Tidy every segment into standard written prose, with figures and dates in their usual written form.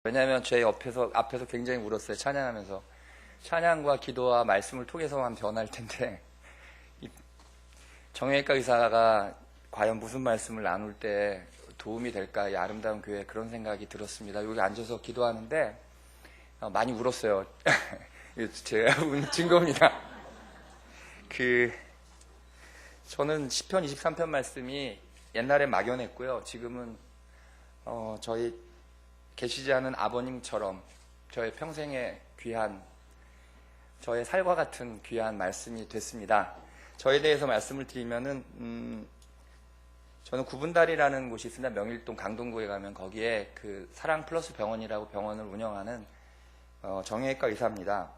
왜냐하면 제 앞에서 굉장히 울었어요. 찬양하면서. 찬양과 기도와 말씀을 통해서만 변할 텐데, 정형외과 의사가 과연 무슨 말씀을 나눌 때 도움이 될까, 이 아름다운 교회, 그런 생각이 들었습니다. 여기 앉아서 기도하는데 많이 울었어요. 제가 운 증거입니다. 저는 시편 23편 말씀이 옛날에 막연했고요. 지금은 저희 계시지 않은 아버님처럼 저의 평생의 귀한, 저의 살과 같은 귀한 말씀이 됐습니다. 저에 대해서 말씀을 드리면은 저는 구분다리라는 곳이 있습니다. 명일동 강동구에 가면 거기에 그 사랑 플러스 병원이라고 병원을 운영하는 정형외과 의사입니다.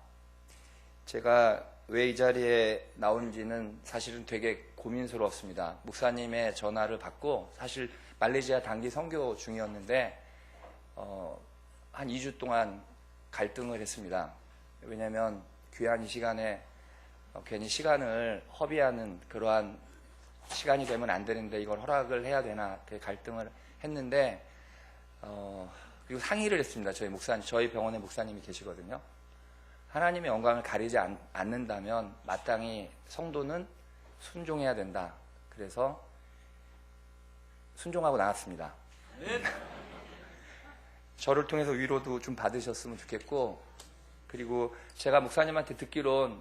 제가 왜 이 자리에 나온지는 사실은 되게 고민스러웠습니다. 목사님의 전화를 받고, 사실 말레이시아 단기 선교 중이었는데 한 2주 동안 갈등을 했습니다. 왜냐하면 귀한 이 시간에 괜히 시간을 허비하는 그러한 시간이 되면 안 되는데 이걸 허락을 해야 되나, 갈등을 했는데 그리고 상의를 했습니다. 저희 병원에 목사님이 계시거든요. 하나님의 영광을 가리지 않는다면 마땅히 성도는 순종해야 된다. 그래서 순종하고 나왔습니다. 네. 저를 통해서 위로도 좀 받으셨으면 좋겠고, 그리고 제가 목사님한테 듣기론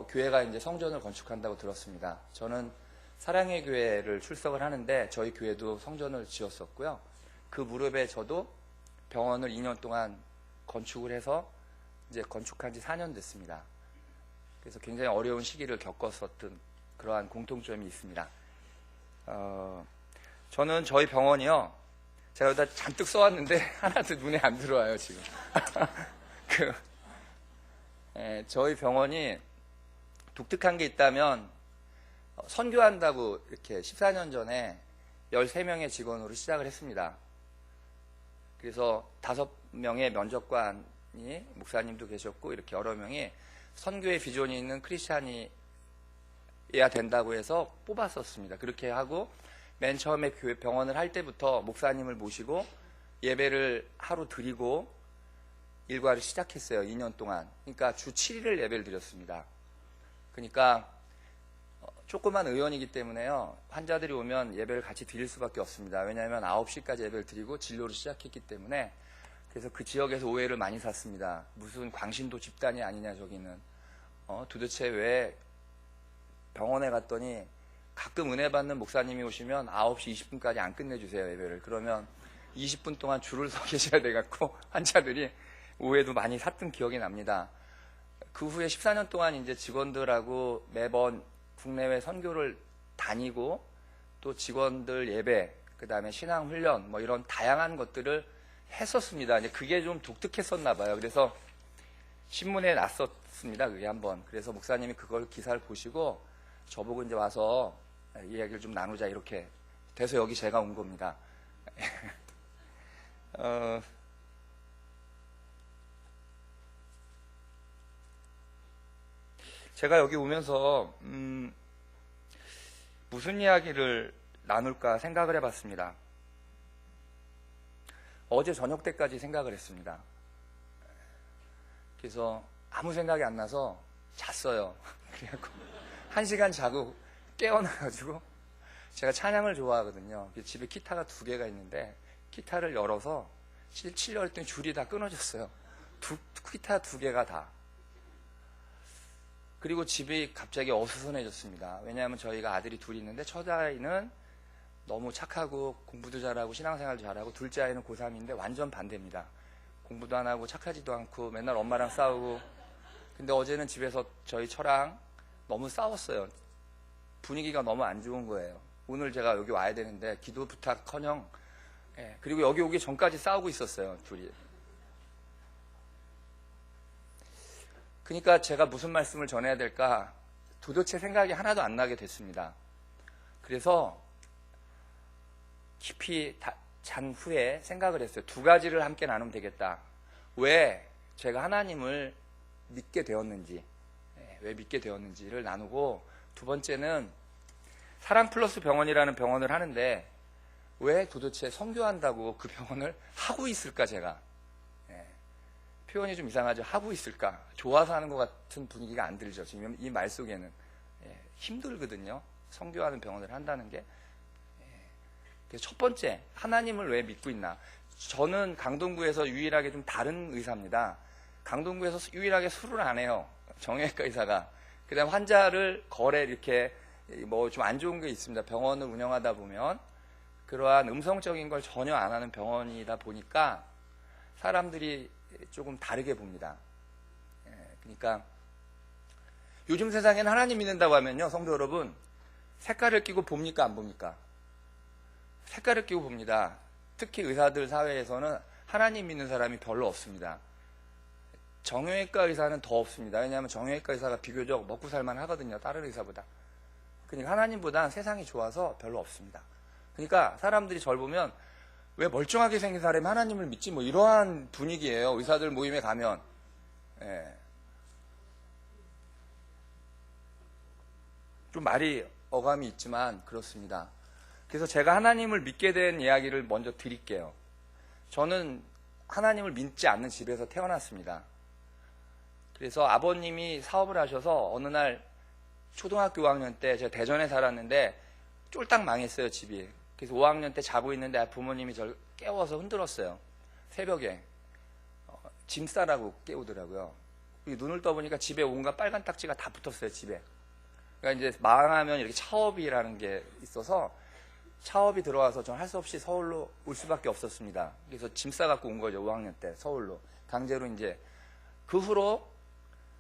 교회가 이제 성전을 건축한다고 들었습니다. 저는 사랑의 교회를 출석을 하는데 저희 교회도 성전을 지었었고요. 그 무렵에 저도 병원을 2년 동안 건축을 해서 이제 건축한 지 4년 됐습니다. 그래서 굉장히 어려운 시기를 겪었었던 그러한 공통점이 있습니다. 저는 저희 병원이요, 제가 여기다 잔뜩 써왔는데 하나도 눈에 안 들어와요 지금. 저희 병원이 독특한 게 있다면, 선교한다고 이렇게 14년 전에 13명의 직원으로 시작을 했습니다. 그래서 5명의 면접관이, 목사님도 계셨고, 이렇게 여러 명이 선교의 비전이 있는 크리스찬이어야 된다고 해서 뽑았었습니다. 그렇게 하고 맨 처음에 교회 병원을 할 때부터 목사님을 모시고 예배를 하루 드리고 일과를 시작했어요. 2년 동안. 그러니까 주 7일을 예배를 드렸습니다. 그러니까 조그만 의원이기 때문에요, 환자들이 오면 예배를 같이 드릴 수밖에 없습니다. 왜냐하면 9시까지 예배를 드리고 진료를 시작했기 때문에. 그래서 그 지역에서 오해를 많이 샀습니다. 무슨 광신도 집단이 아니냐 저기는. 도대체 왜 병원에 갔더니 가끔 은혜 받는 목사님이 오시면 9시 20분까지 안 끝내주세요, 예배를. 그러면 20분 동안 줄을 서 계셔야 돼갖고 환자들이 오해도 많이 샀던 기억이 납니다. 그 후에 14년 동안 이제 직원들하고 매번 국내외 선교를 다니고, 또 직원들 예배, 그 다음에 신앙훈련, 뭐 이런 다양한 것들을 했었습니다. 이제 그게 좀 독특했었나 봐요. 그래서 신문에 났었습니다, 그게 한번. 그래서 목사님이 그걸 기사를 보시고 저보고 이제 와서 이야기를 좀 나누자, 이렇게 돼서 여기 제가 온 겁니다. 제가 여기 오면서 무슨 이야기를 나눌까 생각을 해봤습니다. 어제 저녁 때까지 생각을 했습니다. 그래서 아무 생각이 안 나서 잤어요. 그래갖고 1시간 자고 깨어나가지고, 제가 찬양을 좋아하거든요. 집에 기타가 2개가 있는데 기타를 열어서 치려고 했더니 줄이 다 끊어졌어요. 기타 2개가 다. 그리고 집이 갑자기 어수선해졌습니다. 왜냐하면 저희가 아들이 둘이 있는데, 첫 아이는 너무 착하고 공부도 잘하고 신앙생활도 잘하고, 둘째 아이는 고3인데 완전 반대입니다. 공부도 안 하고 착하지도 않고 맨날 엄마랑 싸우고. 근데 어제는 집에서 저희 처랑 너무 싸웠어요. 분위기가 너무 안 좋은 거예요. 오늘 제가 여기 와야 되는데 기도 부탁커녕, 그리고 여기 오기 전까지 싸우고 있었어요, 둘이. 그러니까 제가 무슨 말씀을 전해야 될까 도대체 생각이 하나도 안 나게 됐습니다. 그래서 깊이 잔 후에 생각을 했어요. 2가지를 함께 나누면 되겠다. 왜 제가 하나님을 믿게 되었는지, 왜 믿게 되었는지를 나누고, 2번째는 사랑 플러스 병원이라는 병원을 하는데 왜 도대체 선교한다고 그 병원을 하고 있을까, 제가. 표현이 좀 이상하죠. 하고 있을까? 좋아서 하는 것 같은 분위기가 안 들죠. 지금 이 말 속에는. 힘들거든요. 선교하는 병원을 한다는 게. 그래서 첫 번째, 하나님을 왜 믿고 있나? 저는 강동구에서 유일하게 좀 다른 의사입니다. 강동구에서 유일하게 술을 안 해요. 정형외과 의사가. 그 다음 환자를 거래 이렇게 뭐 좀 안 좋은 게 있습니다. 병원을 운영하다 보면 그러한 음성적인 걸 전혀 안 하는 병원이다 보니까 사람들이 조금 다르게 봅니다. 그러니까 요즘 세상에는 하나님 믿는다고 하면요, 성도 여러분, 색깔을 끼고 봅니까 안 봅니까? 색깔을 끼고 봅니다. 특히 의사들 사회에서는 하나님 믿는 사람이 별로 없습니다. 정형외과 의사는 더 없습니다. 왜냐하면 정형외과 의사가 비교적 먹고 살만 하거든요, 다른 의사보다. 그러니까 하나님보다 세상이 좋아서 별로 없습니다. 그러니까 사람들이 저를 보면 왜 멀쩡하게 생긴 사람이 하나님을 믿지? 뭐 이러한 분위기예요. 의사들 모임에 가면. 좀 말이 어감이 있지만 그렇습니다. 그래서 제가 하나님을 믿게 된 이야기를 먼저 드릴게요. 저는 하나님을 믿지 않는 집에서 태어났습니다. 그래서 아버님이 사업을 하셔서 어느 날 초등학교 5학년 때 제가 대전에 살았는데 쫄딱 망했어요, 집이. 그래서 5학년 때 자고 있는데 부모님이 저를 깨워서 흔들었어요. 새벽에. 짐 싸라고 깨우더라고요. 눈을 떠보니까 집에 온갖 빨간 딱지가 다 붙었어요, 집에. 그러니까 이제 망하면 이렇게 차업이라는 게 있어서 차업이 들어와서 저는 할 수 없이 서울로 올 수밖에 없었습니다. 그래서 짐 싸갖고 온 거죠, 5학년 때 서울로. 강제로 이제. 그 후로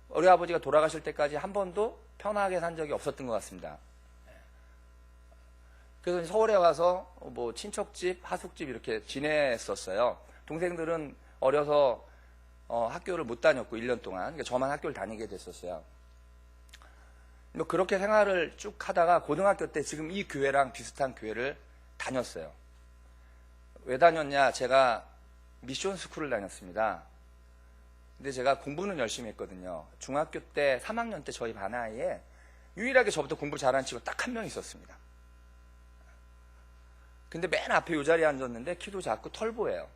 우리 아버지가 돌아가실 때까지 한 번도 편하게 산 적이 없었던 것 같습니다. 그래서 서울에 와서 뭐 친척집, 하숙집 이렇게 지냈었어요. 동생들은 어려서 학교를 못 다녔고 1년 동안. 그러니까 저만 학교를 다니게 됐었어요. 뭐 그렇게 생활을 쭉 하다가 고등학교 때 지금 이 교회랑 비슷한 교회를 다녔어요. 왜 다녔냐? 제가 미션 스쿨을 다녔습니다. 근데 제가 공부는 열심히 했거든요. 중학교 때 3학년 때 저희 반 아이에 유일하게 저부터 공부 잘하는 친구가 딱 한 명 있었습니다. 근데 맨 앞에 요 자리에 앉았는데 키도 작고 털보예요.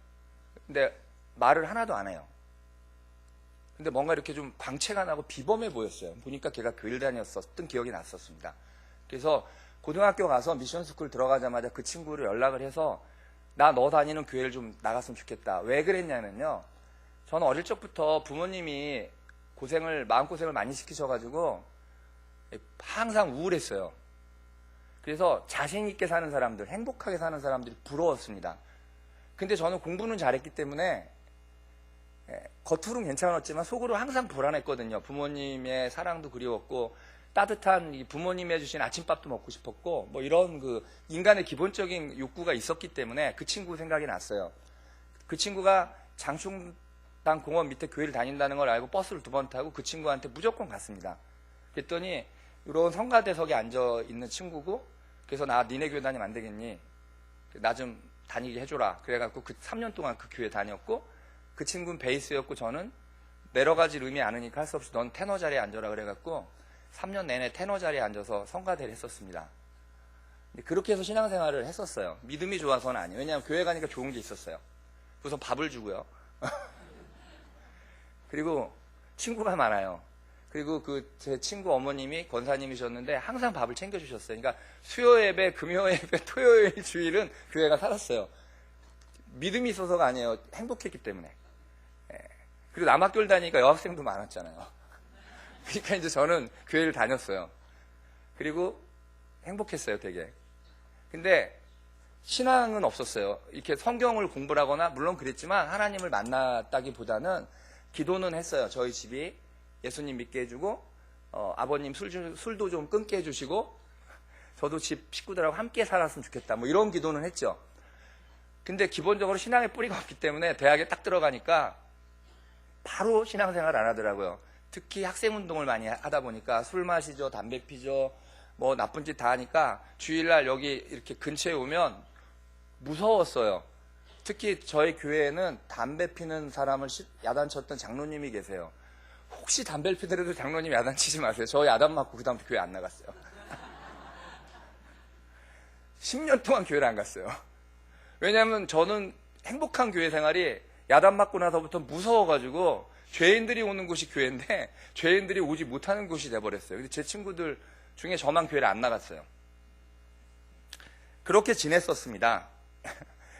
근데 말을 하나도 안 해요. 근데 뭔가 이렇게 좀 광채가 나고 비범해 보였어요. 보니까 걔가 교회를 다녔었던 기억이 났었습니다. 그래서 고등학교 가서 미션스쿨 들어가자마자 그 친구를 연락을 해서 나 너 다니는 교회를 좀 나갔으면 좋겠다. 왜 그랬냐면요. 저는 어릴 적부터 부모님이 마음고생을 많이 시키셔가지고 항상 우울했어요. 그래서 자신 있게 사는 사람들, 행복하게 사는 사람들이 부러웠습니다. 근데 저는 공부는 잘했기 때문에 겉으로는 괜찮았지만 속으로 항상 불안했거든요. 부모님의 사랑도 그리웠고 따뜻한 부모님이 해주신 아침밥도 먹고 싶었고 뭐 이런 그 인간의 기본적인 욕구가 있었기 때문에 그 친구 생각이 났어요. 그 친구가 장충당 공원 밑에 교회를 다닌다는 걸 알고 버스를 2번 타고 그 친구한테 무조건 갔습니다. 그랬더니 이런 성가대석에 앉아 있는 친구고 그래서 나 니네 교회 다니면 안 되겠니? 나 좀 다니게 해줘라. 그래갖고 그 3년 동안 그 교회 다녔고 그 친구는 베이스였고 저는 내려가질 의미 않으니까 할 수 없이 넌 테너 자리에 앉아라 그래갖고 3년 내내 테너 자리에 앉아서 성가대를 했었습니다. 그렇게 해서 신앙생활을 했었어요. 믿음이 좋아서는 아니에요. 왜냐하면 교회 가니까 좋은 게 있었어요. 우선 밥을 주고요. 그리고 친구가 많아요. 그리고 제 친구 어머님이 권사님이셨는데 항상 밥을 챙겨주셨어요. 그러니까 수요 예배, 금요 예배, 토요일 주일은 교회가 살았어요. 믿음이 있어서가 아니에요. 행복했기 때문에. 그리고 남학교를 다니니까 여학생도 많았잖아요. 그러니까 이제 저는 교회를 다녔어요. 그리고 행복했어요, 되게. 근데 신앙은 없었어요. 이렇게 성경을 공부를 하거나 물론 그랬지만 하나님을 만났다기보다는 기도는 했어요. 저희 집이 예수님 믿게 해주고 아버님 술도 좀 끊게 해주시고 저도 집 식구들하고 함께 살았으면 좋겠다. 뭐 이런 기도는 했죠. 근데 기본적으로 신앙의 뿌리가 없기 때문에 대학에 딱 들어가니까 바로 신앙생활 안 하더라고요. 특히 학생운동을 많이 하다 보니까 술 마시죠, 담배 피죠, 뭐 나쁜 짓 다 하니까 주일날 여기 이렇게 근처에 오면 무서웠어요. 특히 저희 교회에는 담배 피는 사람을 야단쳤던 장로님이 계세요. 혹시 담배를 피더라도 장로님 야단치지 마세요. 저 야단 맞고 그 다음부터 교회 안 나갔어요. 10년 동안 교회를 안 갔어요. 왜냐하면 저는 행복한 교회 생활이 야단 맞고 나서부터 무서워가지고 죄인들이 오는 곳이 교회인데 죄인들이 오지 못하는 곳이 돼버렸어요. 근데 제 친구들 중에 저만 교회를 안 나갔어요. 그렇게 지냈었습니다.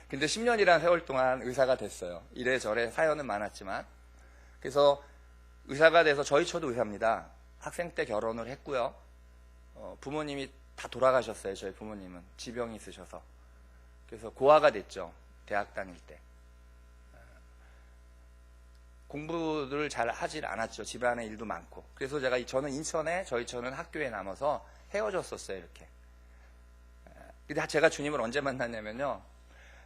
근데 10년이라는 세월 동안 의사가 됐어요. 이래저래 사연은 많았지만. 그래서 의사가 돼서 저희 처도 의사입니다. 학생 때 결혼을 했고요. 부모님이 다 돌아가셨어요. 저희 부모님은 지병이 있으셔서. 그래서 고아가 됐죠. 대학 다닐 때. 공부를 잘 하질 않았죠. 집안에 일도 많고. 그래서 저는 인천에, 저희 처는 학교에 남아서 헤어졌었어요. 이렇게. 근데 제가 주님을 언제 만났냐면요.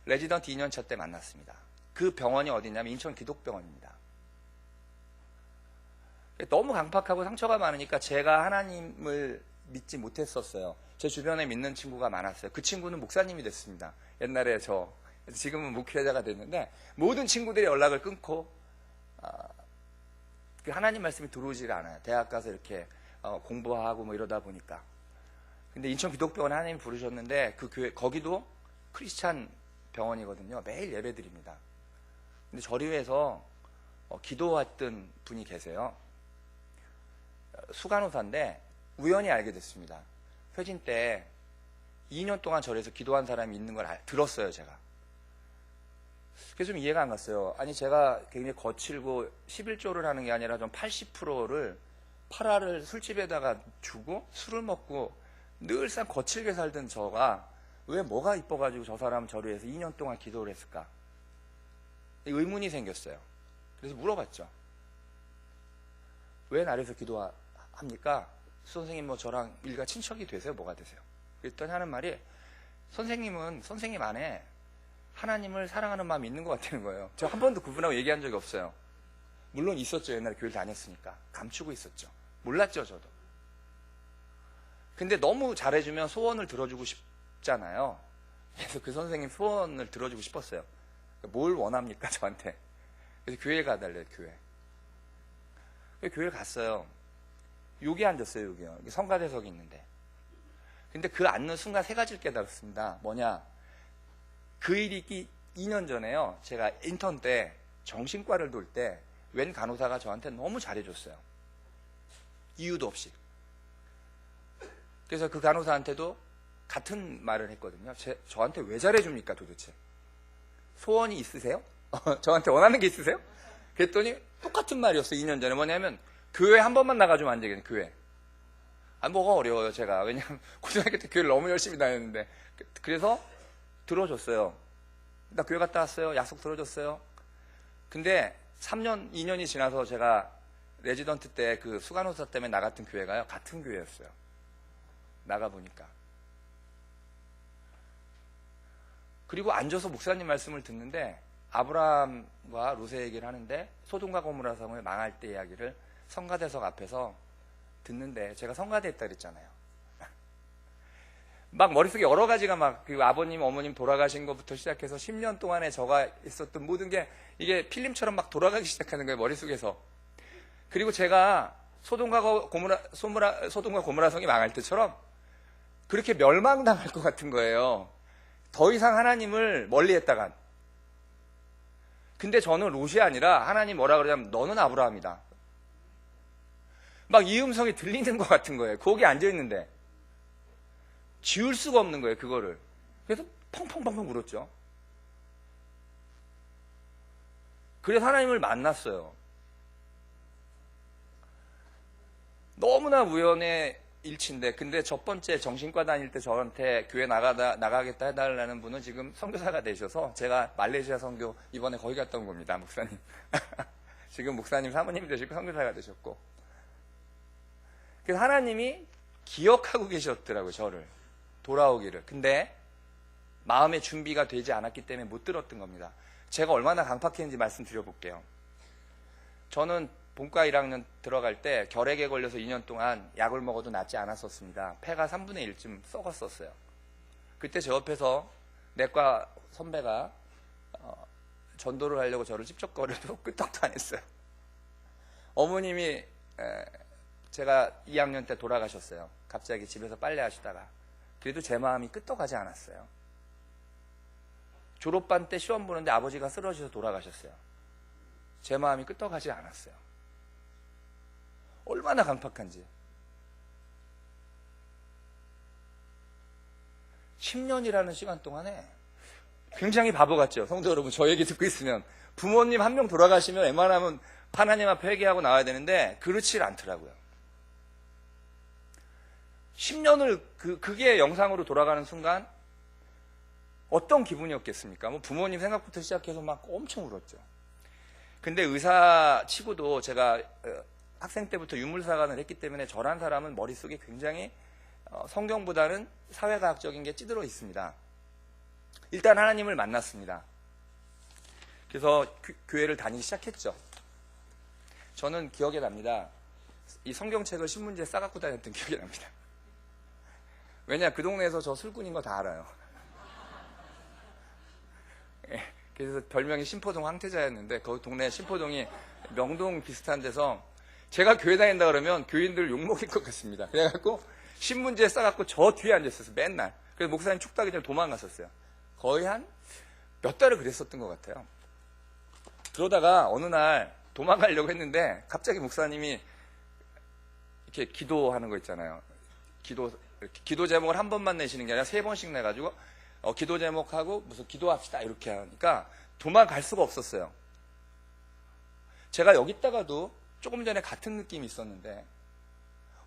레지던트 2년차 때 만났습니다. 그 병원이 어디냐면 인천 기독병원입니다. 너무 강팍하고 상처가 많으니까 제가 하나님을 믿지 못했었어요. 제 주변에 믿는 친구가 많았어요. 그 친구는 목사님이 됐습니다. 옛날에 지금은 목회자가 됐는데 모든 친구들이 연락을 끊고 그 하나님 말씀이 들어오지가 않아요. 대학 가서 이렇게 공부하고 뭐 이러다 보니까. 근데 인천 기독병원에 하나님이 부르셨는데 그 교회 거기도 크리스찬 병원이거든요. 매일 예배드립니다. 근데 저리에서 기도했던 분이 계세요. 수간호사인데 우연히 알게 됐습니다. 회진 때 2년 동안 절에서 기도한 사람이 있는 걸 들었어요, 제가. 그래서 좀 이해가 안 갔어요. 아니, 제가 굉장히 거칠고 11조를 하는 게 아니라 좀 80%를 파라를 술집에다가 주고 술을 먹고 늘상 거칠게 살던 저가 왜 뭐가 이뻐가지고 저 사람 저를 위해서 2년 동안 기도를 했을까? 의문이 생겼어요. 그래서 물어봤죠. 왜 나를 위해서 기도합니까? 선생님 뭐 저랑 일가 친척이 되세요? 뭐가 되세요? 그랬더니 하는 말이 선생님은 선생님 안에 하나님을 사랑하는 마음이 있는 것 같다는 거예요. 저 한 번도 그분하고 얘기한 적이 없어요. 물론 있었죠. 옛날에 교회를 다녔으니까. 감추고 있었죠. 몰랐죠, 저도. 근데 너무 잘해주면 소원을 들어주고 싶잖아요. 그래서 그 선생님 소원을 들어주고 싶었어요. 뭘 원합니까, 저한테? 그래서 교회에 가달래요, 교회. 교회를 갔어요. 여기 앉았어요, 여기요. 여기 성가대석이 있는데. 근데 그 앉는 순간 세 가지를 깨달았습니다. 뭐냐? 그 일이 있기 2년 전에요. 제가 인턴 때 정신과를 돌 때 웬 간호사가 저한테 너무 잘해줬어요. 이유도 없이. 그래서 그 간호사한테도 같은 말을 했거든요. 저한테 왜 잘해줍니까 도대체? 소원이 있으세요? 저한테 원하는 게 있으세요? 그랬더니 똑같은 말이었어요. 2년 전에. 뭐냐면 교회 한 번만 나가주면 안 되겠네. 교회. 뭐가 어려워요 제가. 왜냐면 고등학교 때 교회를 너무 열심히 다녔는데. 그래서 들어줬어요. 나 교회 갔다 왔어요. 약속 들어줬어요. 근데 3년, 2년이 지나서 제가 레지던트 때 그 수간호사 때문에 나갔던 교회가요. 같은 교회였어요. 나가보니까. 그리고 앉아서 목사님 말씀을 듣는데 아브라함과 롯의 얘기를 하는데 소돔과 고모라 성을 망할 때 이야기를 성가대석 앞에서 듣는데 제가 성가대했다 그랬잖아요. 막 머릿속에 여러 가지가 막 그 아버님, 어머님 돌아가신 것부터 시작해서 10년 동안에 저가 있었던 모든 게 이게 필름처럼 막 돌아가기 시작하는 거예요. 머릿속에서. 그리고 제가 소돔과 고모라 성이 망할 때처럼 그렇게 멸망당할 것 같은 거예요. 더 이상 하나님을 멀리했다간. 근데 저는 롯이 아니라 하나님 뭐라 그러냐면 너는 아브라함이다. 막 이 음성이 들리는 것 같은 거예요. 거기 앉아있는데. 지울 수가 없는 거예요, 그거를. 그래서 펑펑펑펑 울었죠. 그래서 하나님을 만났어요. 너무나 우연의 일치인데, 근데 첫 번째 정신과 다닐 때 저한테 교회 나가겠다 해달라는 분은 지금 선교사가 되셔서 제가 말레이시아 선교 이번에 거기 갔다 온 겁니다, 목사님. 지금 목사님 사모님이 되시고 선교사가 되셨고. 그래서 하나님이 기억하고 계셨더라고요, 저를. 돌아오기를. 근데 마음의 준비가 되지 않았기 때문에 못 들었던 겁니다. 제가 얼마나 강팍했는지 말씀드려볼게요. 저는 본과 1학년 들어갈 때 결핵에 걸려서 2년 동안 약을 먹어도 낫지 않았었습니다. 폐가 3분의 1쯤 썩었었어요. 그때 제 옆에서 내과 선배가 전도를 하려고 저를 찝쩍거려도 끄떡도 안 했어요. 어머님이 제가 2학년 때 돌아가셨어요. 갑자기 집에서 빨래 하시다가. 그래도 제 마음이 끄떡하지 않았어요. 졸업반 때 시험 보는데 아버지가 쓰러져서 돌아가셨어요. 제 마음이 끄떡하지 않았어요. 얼마나 강팍한지. 10년이라는 시간 동안에 굉장히 바보 같죠? 성도 여러분, 저 얘기 듣고 있으면 부모님 한 명 돌아가시면 웬만하면 하나님 앞에 회개하고 나와야 되는데 그렇지 않더라고요. 10년을 그게 영상으로 돌아가는 순간 어떤 기분이었겠습니까? 뭐 부모님 생각부터 시작해서 막 엄청 울었죠. 근데 의사 치고도 제가 학생 때부터 유물사관을 했기 때문에 저란 사람은 머릿속에 굉장히 성경보다는 사회과학적인 게 찌들어 있습니다. 일단 하나님을 만났습니다. 그래서 교회를 다니기 시작했죠. 저는 기억에 납니다. 이 성경책을 신문지에 싸갖고 다녔던 기억이 납니다. 왜냐, 그 동네에서 저 술꾼인 거 다 알아요. 그래서 별명이 신포동 황태자였는데 그 동네 신포동이 명동 비슷한 데서 제가 교회 다닌다 그러면 교인들 욕먹일 것 같습니다. 그래갖고 신문지에 싸갖고 저 뒤에 앉아있었어요. 맨날. 그래서 목사님 축도하기 전에 도망갔었어요. 거의 한 몇 달을 그랬었던 것 같아요. 그러다가 어느 날 도망가려고 했는데 갑자기 목사님이 이렇게 기도하는 거 있잖아요. 기도 제목을 한 번만 내시는 게 아니라 3번씩 내가지고 기도 제목하고 무슨 기도합시다 이렇게 하니까 도망갈 수가 없었어요. 제가 여기 있다가도 조금 전에 같은 느낌이 있었는데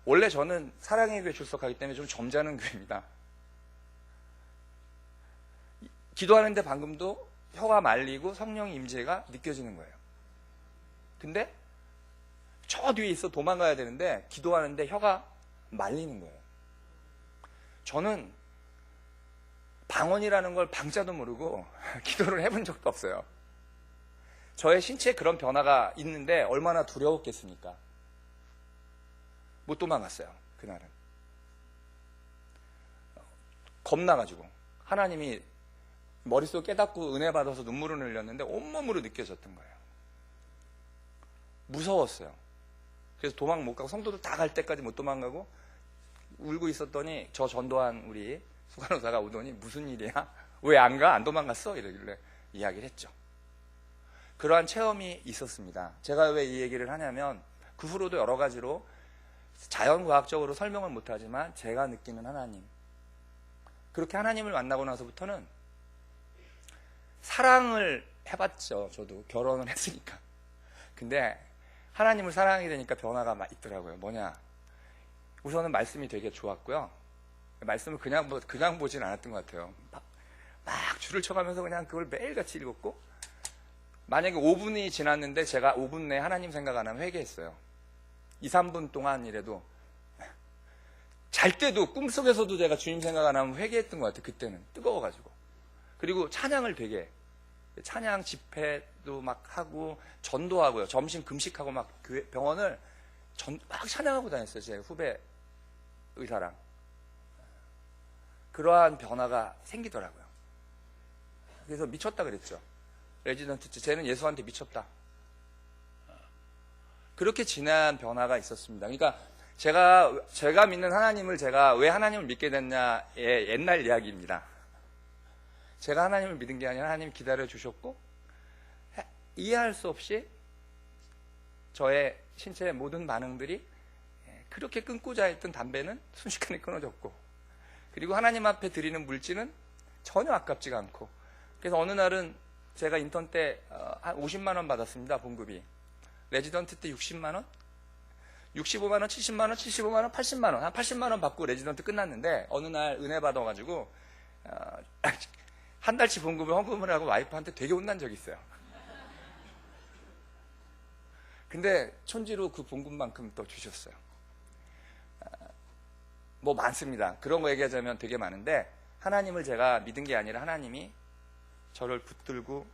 원래 저는 사랑의 교회 출석하기 때문에 좀 점잖은 교회입니다. 기도하는데 방금도 혀가 말리고 성령의 임재가 느껴지는 거예요. 근데 저 뒤에 있어 도망가야 되는데 기도하는데 혀가 말리는 거예요. 저는 방언이라는 걸 방자도 모르고 기도를 해본 적도 없어요. 저의 신체에 그런 변화가 있는데 얼마나 두려웠겠습니까? 못 도망갔어요. 그날은. 겁나가지고 하나님이 머릿속 깨닫고 은혜 받아서 눈물을 흘렸는데 온몸으로 느껴졌던 거예요. 무서웠어요. 그래서 도망 못 가고 성도들 다 갈 때까지 못 도망가고 울고 있었더니 저 전도한 우리 수간호사가 오더니 무슨 일이야? 왜 안 가? 안 도망갔어? 이러길래 이야기를 했죠. 그러한 체험이 있었습니다. 제가 왜 이 얘기를 하냐면 그 후로도 여러 가지로 자연과학적으로 설명을 못하지만 제가 느끼는 하나님, 그렇게 하나님을 만나고 나서부터는 사랑을 해봤죠. 저도 결혼을 했으니까. 근데 하나님을 사랑하게 되니까 변화가 막 있더라고요. 뭐냐, 우선은 말씀이 되게 좋았고요. 말씀을 그냥 보진 않았던 것 같아요. 막 줄을 쳐가면서 그냥 그걸 매일같이 읽었고, 만약에 5분이 지났는데 제가 5분 내에 하나님 생각 안 하면 회개했어요. 2, 3분 동안이라도. 잘 때도 꿈속에서도 제가 주님 생각 안 하면 회개했던 것 같아요. 그때는 뜨거워가지고. 그리고 찬양을 되게, 찬양 집회도 막 하고 전도하고요. 점심 금식하고 막 병원을 막 찬양하고 다녔어요. 제 후배 의사랑. 그러한 변화가 생기더라고요. 그래서 미쳤다 그랬죠. 레지던트 쟤는 예수한테 미쳤다. 그렇게 진한 변화가 있었습니다. 그러니까 제가 믿는 하나님을, 제가 왜 하나님을 믿게 됐냐의 옛날 이야기입니다. 제가 하나님을 믿은 게 아니라 하나님 기다려 주셨고, 이해할 수 없이 저의 신체의 모든 반응들이 그렇게 끊고자 했던 담배는 순식간에 끊어졌고, 그리고 하나님 앞에 드리는 물질은 전혀 아깝지가 않고, 그래서 어느 날은 제가 인턴 때 한 50만 원 받았습니다. 봉급이. 레지던트 때 60만 원? 65만 원, 70만 원, 75만 원, 80만 원. 한 80만 원 받고 레지던트 끝났는데 어느 날 은혜 받아가지고 한 달치 봉급을 헌금을 하고 와이프한테 되게 혼난 적이 있어요. 근데 촌지로 그 봉급만큼 또 주셨어요. 뭐 많습니다. 그런 거 얘기하자면 되게 많은데, 하나님을 제가 믿은 게 아니라 하나님이 저를 붙들고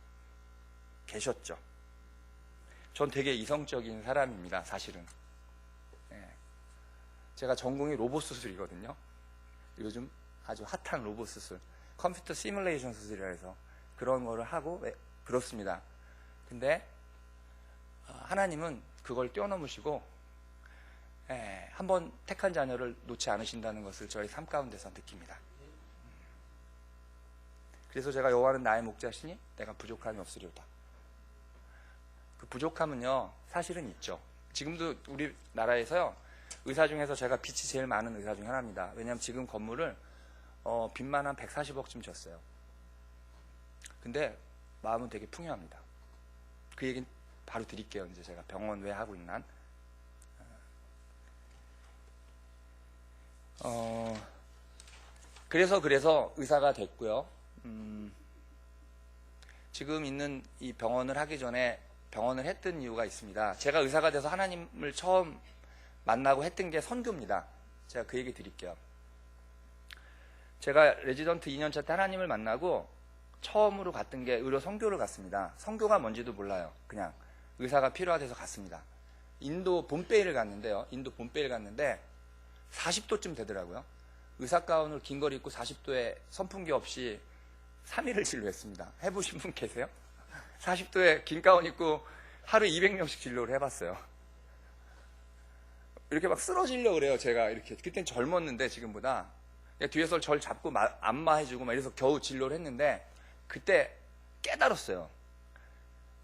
계셨죠. 전 되게 이성적인 사람입니다. 사실은. 제가 전공이 로봇 수술이거든요. 요즘 아주 핫한 로봇 수술, 컴퓨터 시뮬레이션 수술이라 해서 그런 거를 하고 그렇습니다. 근데 하나님은 그걸 뛰어넘으시고 한번 택한 자녀를 놓지 않으신다는 것을 저희 삶 가운데서 느낍니다. 그래서 제가 여호와는 나의 목자시니 내가 부족함이 없으리로다. 그 부족함은요, 사실은 있죠. 지금도 우리나라에서요, 의사 중에서 제가 빚이 제일 많은 의사 중 하나입니다. 왜냐하면 지금 건물을 빚만 한 140억쯤 졌어요. 근데 마음은 되게 풍요합니다. 그 얘기는 바로 드릴게요. 이제 제가 병원 왜 하고 있나. 그래서 의사가 됐고요. 지금 있는 이 병원을 하기 전에 병원을 했던 이유가 있습니다. 제가 의사가 돼서 하나님을 처음 만나고 했던 게 선교입니다. 제가 그 얘기 드릴게요. 제가 레지던트 2년차 때 하나님을 만나고 처음으로 갔던 게 의료 선교를 갔습니다. 선교가 뭔지도 몰라요. 그냥 의사가 필요하대서 갔습니다. 인도 봄베이를 갔는데요. 인도 봄베이를 갔는데 40도쯤 되더라고요. 의사 가운을 긴 걸 입고 40도에 선풍기 없이 3일을 진료했습니다. 해보신 분 계세요? 40도에 긴 가운 입고 하루 200명씩 진료를 해봤어요. 이렇게 막 쓰러지려고 그래요. 제가 이렇게. 그땐 젊었는데 지금보다. 뒤에서 절 잡고 안마해주고 막 이래서 겨우 진료를 했는데 그때 깨달았어요.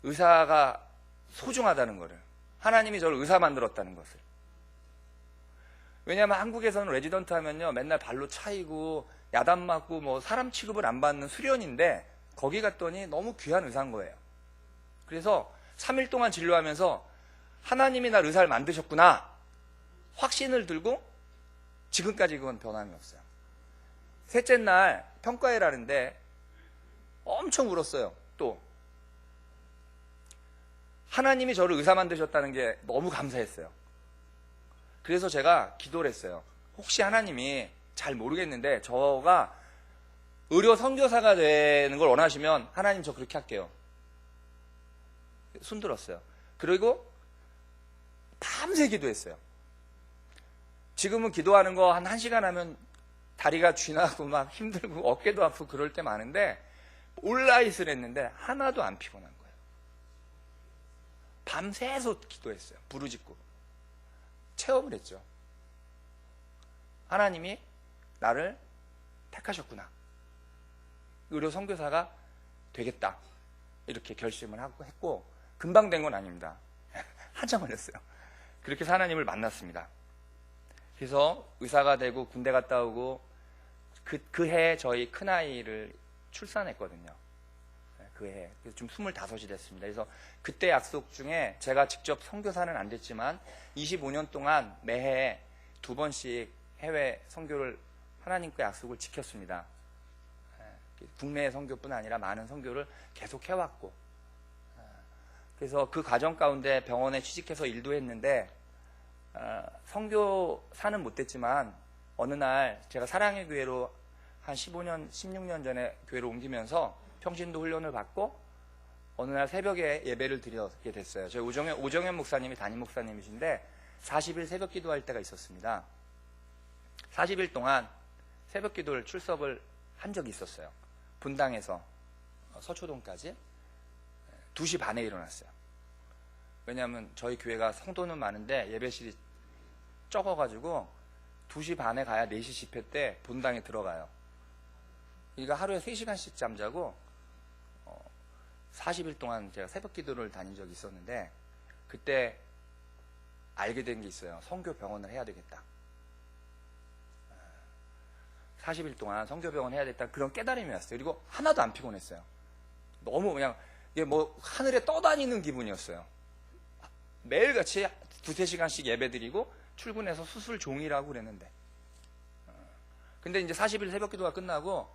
의사가 소중하다는 거를. 하나님이 저를 의사 만들었다는 것을. 왜냐하면 한국에서는 레지던트 하면요, 맨날 발로 차이고 야단 맞고 뭐 사람 취급을 안 받는 수련인데 거기 갔더니 너무 귀한 의사인 거예요. 그래서 3일 동안 진료하면서 하나님이 날 의사를 만드셨구나 확신을 들고 지금까지 그건 변함이 없어요. 셋째 날 평가회를 하는데 엄청 울었어요. 또 하나님이 저를 의사 만드셨다는 게 너무 감사했어요. 그래서 제가 기도를 했어요. 혹시 하나님이 잘 모르겠는데 저가 의료 선교사가 되는 걸 원하시면 하나님 저 그렇게 할게요. 손들었어요. 그리고 밤새 기도했어요. 지금은 기도하는 거 한 1시간 하면 다리가 쥐나고 막 힘들고 어깨도 아프고 그럴 때 많은데 올라잇을 했는데 하나도 안 피곤한 거예요. 밤새서 기도했어요. 부르짖고 체험을 했죠. 하나님이 나를 택하셨구나. 의료 선교사가 되겠다. 이렇게 결심을 하고 했고 금방 된 건 아닙니다. 한참 걸렸어요. 그렇게 해서 하나님을 만났습니다. 그래서 의사가 되고 군대 갔다 오고 그 해에 저희 큰아이를 출산했거든요. 그 해에. 좀 25이 됐습니다. 그래서 그때 약속 중에 제가 직접 선교사는 안 됐지만 25년 동안 매해 2번씩 해외 선교를 하나님과 약속을 지켰습니다. 국내 선교뿐 아니라 많은 선교를 계속 해왔고 그래서 그 과정 가운데 병원에 취직해서 일도 했는데 선교사는 못됐지만 어느 날 제가 사랑의 교회로 한 15년, 16년 전에 교회로 옮기면서 평신도 훈련을 받고 어느 날 새벽에 예배를 드리게 됐어요. 저희 오정현 목사님이 담임 목사님이신데 40일 새벽 기도할 때가 있었습니다. 40일 동안 새벽 기도를 출석을 한 적이 있었어요. 분당에서 서초동까지 2시 반에 일어났어요. 왜냐하면 저희 교회가 성도는 많은데 예배실이 적어가지고 2시 반에 가야 4시 집회 때 본당에 들어가요. 그러니까 하루에 3시간씩 잠자고 40일 동안 제가 새벽 기도를 다닌 적이 있었는데 그때 알게 된 게 있어요. 선교병원을 해야 되겠다. 40일 동안 선교병원 해야 되겠다. 그런 깨달음이 왔어요. 그리고 하나도 안 피곤했어요. 너무 그냥 이게 뭐 하늘에 떠다니는 기분이었어요. 매일같이 2-3시간씩 예배 드리고 출근해서 수술 종이라고 그랬는데 근데 이제 40일 새벽 기도가 끝나고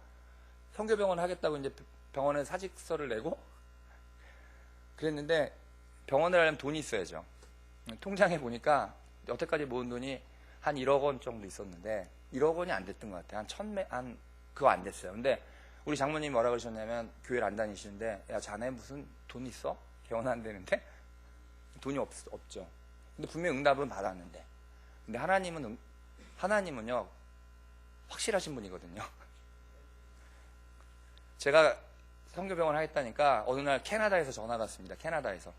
선교병원 하겠다고 이제 병원에 사직서를 내고 그랬는데 병원을 하려면 돈이 있어야죠. 통장에 보니까 여태까지 모은 돈이 한 1억 원 정도 있었는데 1억 원이 안 됐던 것 같아요. 그거 안 됐어요. 근데 우리 장모님이 뭐라 그러셨냐면 교회를 안 다니시는데 야 자네 무슨 돈 있어? 개원 안 되는데? 돈이 없죠. 근데 분명히 응답은 받았는데 근데 하나님은요 확실하신 분이거든요. 제가 선교병원 하겠다니까 어느 날 캐나다에서 전화가 왔습니다. 캐나다에서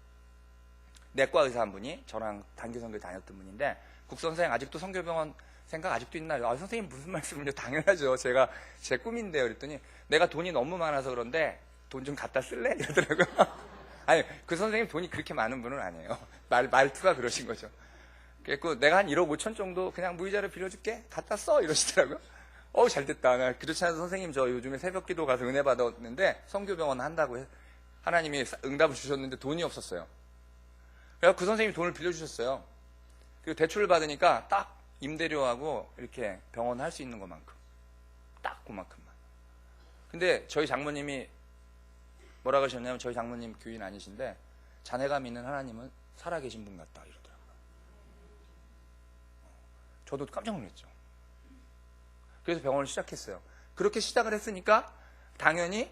내과 의사 한 분이 저랑 단기 선교 다녔던 분인데 국선생 아직도 선교병원 생각 아직도 있나요? 아, 선생님 무슨 말씀이요? 당연하죠. 제 꿈인데요. 그랬더니 내가 돈이 너무 많아서 그런데 돈 좀 갖다 쓸래? 이러더라고요. 아니, 그 선생님 돈이 그렇게 많은 분은 아니에요. 말투가 그러신 거죠. 그래서 내가 한 1억 5천 정도 그냥 무이자로 빌려줄게. 갖다 써. 이러시더라고요. 잘 됐다. 나 그렇지 않아도 선생님 저 요즘에 새벽 기도 가서 은혜 받았는데 성교병원 한다고 하나님이 응답을 주셨는데 돈이 없었어요. 그래서 그 선생님이 돈을 빌려주셨어요. 그리고 대출을 받으니까 딱 임대료하고 이렇게 병원 할 수 있는 것만큼. 딱 그만큼만. 근데 저희 장모님이 뭐라 그러셨냐면 저희 장모님 교인 아니신데 자네가 믿는 하나님은 살아계신 분 같다 이러더라고요. 저도 깜짝 놀랐죠. 그래서 병원을 시작했어요. 그렇게 시작을 했으니까 당연히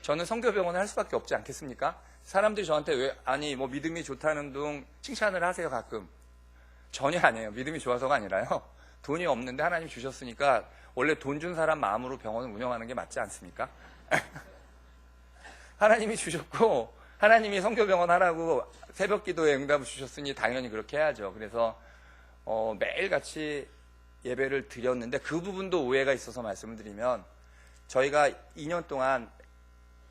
저는 성교병원을 할 수밖에 없지 않겠습니까? 사람들이 저한테 뭐 믿음이 좋다는 둥 칭찬을 하세요 가끔. 전혀 아니에요. 믿음이 좋아서가 아니라요. 돈이 없는데 하나님 주셨으니까 원래 돈 준 사람 마음으로 병원을 운영하는 게 맞지 않습니까? 하나님이 주셨고 하나님이 성교병원 하라고 새벽 기도에 응답을 주셨으니 당연히 그렇게 해야죠. 그래서 매일같이 예배를 드렸는데 그 부분도 오해가 있어서 말씀을 드리면 저희가 2년 동안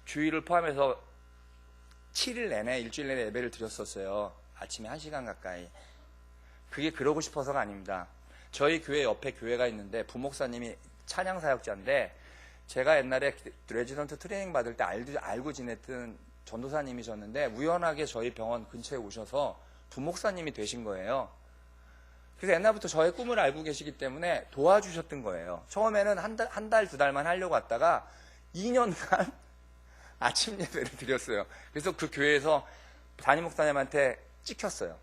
주일을 포함해서 7일 내내 일주일 내내 예배를 드렸었어요. 아침에 1시간 가까이. 그게 그러고 싶어서가 아닙니다. 저희 교회 옆에 교회가 있는데 부목사님이 찬양사역자인데 제가 옛날에 레지던트 트레이닝 받을 때 알고 지냈던 전도사님이셨는데 우연하게 저희 병원 근처에 오셔서 부목사님이 되신 거예요. 그래서 옛날부터 저의 꿈을 알고 계시기 때문에 도와주셨던 거예요. 처음에는 한 달, 2달만 하려고 왔다가 2년간 아침 예배를 드렸어요. 그래서 그 교회에서 담임 목사님한테 찍혔어요.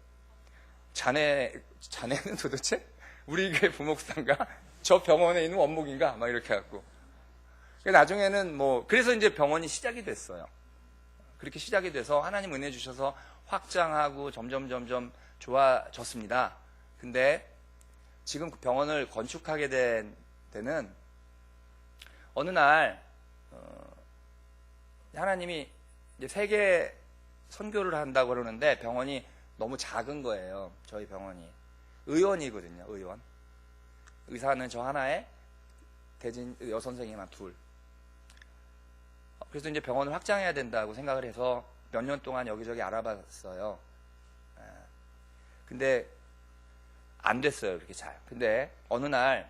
자네는 도대체 우리 교회 부목사인가? 저 병원에 있는 원목인가? 막 이렇게 해갖고. 나중에는 그래서 이제 병원이 시작이 됐어요. 그렇게 시작이 돼서 하나님 은혜 주셔서 확장하고 점점 좋아졌습니다. 근데 지금 그 병원을 건축하게 된 때는 어느 날 하나님이 이제 세계 선교를 한다고 그러는데 병원이 너무 작은 거예요. 저희 병원이 의원이거든요. 의원. 의사는 저 하나에 대진 여선생님만 둘. 그래서 이제 병원을 확장해야 된다고 생각을 해서 몇 년 동안 여기저기 알아봤어요. 근데 안 됐어요. 그렇게 잘. 근데 어느 날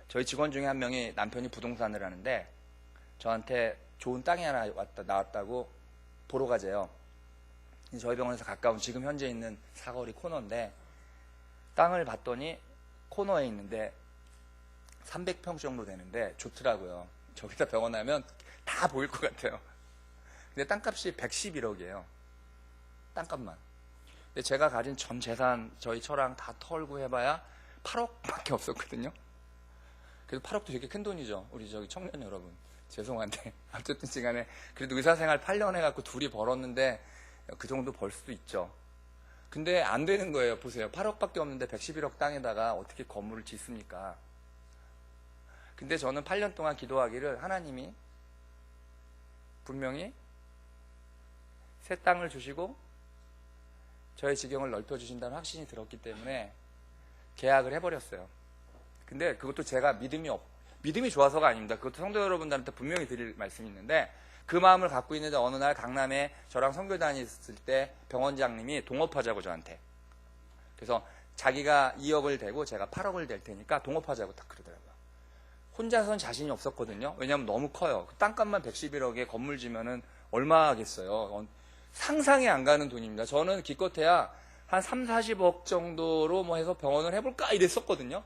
저희 직원 중에 한 명이 남편이 부동산을 하는데 저한테 좋은 땅이 하나 나왔다고 보러 가재요. 저희 병원에서 가까운 지금 현재 있는 사거리 코너인데 땅을 봤더니 코너에 있는데 300평 정도 되는데 좋더라고요. 저기다 병원 하면 다 보일 것 같아요. 근데 땅값이 111억이에요. 땅값만. 근데 제가 가진 전 재산 저희 처랑 다 털고 해봐야 8억밖에 없었거든요. 그래서 8억도 되게 큰 돈이죠. 우리 저기 청년 여러분. 죄송한데 어쨌든 시간에 그래도 의사생활 8년 해갖고 둘이 벌었는데 그 정도 벌 수도 있죠. 근데 안 되는 거예요. 보세요. 8억밖에 없는데 111억 땅에다가 어떻게 건물을 짓습니까? 근데 저는 8년 동안 기도하기를 하나님이 분명히 새 땅을 주시고 저의 지경을 넓혀주신다는 확신이 들었기 때문에 계약을 해버렸어요. 근데 그것도 제가 믿음이 좋아서가 아닙니다. 그것도 성도 여러분들한테 분명히 드릴 말씀이 있는데 그 마음을 갖고 있는데 어느 날 강남에 저랑 선교 다녔을 때 병원장님이 동업하자고 저한테. 그래서 자기가 2억을 대고 제가 8억을 댈 테니까 동업하자고 딱 그러더라고요. 혼자서는 자신이 없었거든요. 왜냐하면 너무 커요. 그 땅값만 111억에 건물 지면은 얼마 하겠어요. 상상이 안 가는 돈입니다. 저는 기껏해야 한 3, 40억 정도로 해서 병원을 해볼까 이랬었거든요.